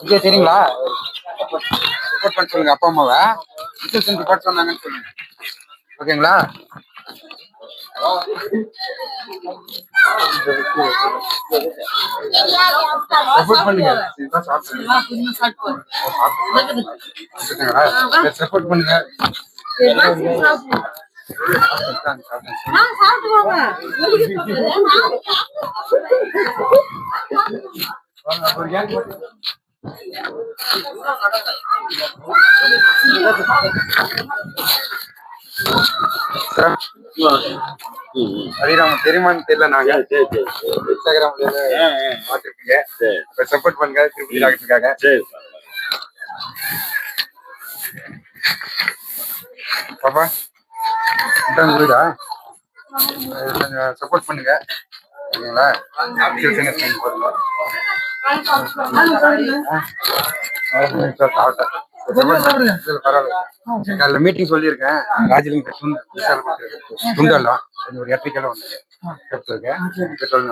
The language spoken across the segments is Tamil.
இங்கே தெரியுங்களா? ரிப்போர்ட் பண்ண சொல்லுங்க அப்பா அம்மாவை. ரிப்போர்ட் சொன்னாங்கன்னு சொல்லுங்க. ஓகேங்களா? ரிப்போர்ட் பண்ணுங்க. ரிப்போர்ட் பண்ணுங்க. ஹரிராமன் தெரியுமான்னு தெரியல. நாங்க இன்ஸ்டாகிராம்ல பாத்துருக்கீங்க. சப்போர்ட் பண்ணுங்க திருப்பதி டாக்டருக்காக. பாப்பா வீடா கொஞ்சம் சப்போர்ட் பண்ணுங்க. ஓகேங்களா? பரவாயில்ல. மீட்டிங் சொல்லியிருக்கேன். ராஜலிங்க துண்டெல்லாம் ஒரு 8 கிலோ வந்து எடுத்துருக்கேன். பெட்ரோல்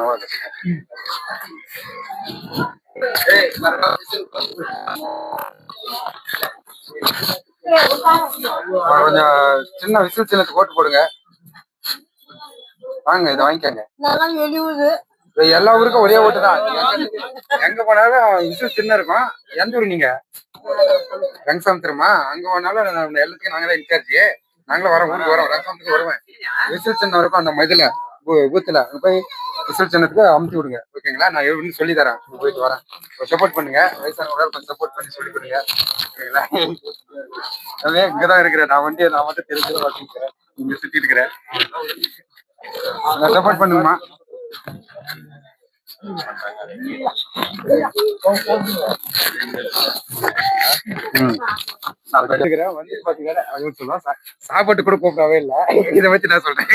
கொஞ்சம் சின்ன விசில் சின்னத்து போட்டு போடுங்க. வாங்க இதை வாங்கிக்கோங்க. எல்லா ஊருக்கும் ஒரே ஓட்டு தான். எங்க போனாலும் விசில் சின்ன இருக்கும். எந்த ஊர் நீங்க? ரங்கசாமித்திரமா? அங்க போனாலும் எல்லாத்துக்கும் நாங்க தான் இன்சார்ஜ். நாங்களும் வரோம், ஊருக்கு வரோம், ரங்கசாமத்துக்கு வருவேன். விசில் சின்னம் இருக்கும் அந்த இதுல பூத்துல போய் விசில் சின்னத்துக்கு அமுத்தி விடுங்க. ஓகேங்களா? நான் எப்படி சொல்லி தரேன். போயிட்டு வரேன். சப்போர்ட் பண்ணுங்க. வயசானவங்க கொஞ்சம் சப்போர்ட் பண்ணி சொல்லி கொடுங்க. ஓகேங்களா? இங்கதான் இருக்கிறேன். நான் மட்டும் தெரிஞ்சு வச்சுக்கிறேன். இங்க சுத்தி இருக்கிறேன். சப்போர்ட் பண்ணுங்கம்மா. சாப்பாட்டு கூட கூப்பிடவே இல்ல. இதை வச்சு நான் சொல்றேன்.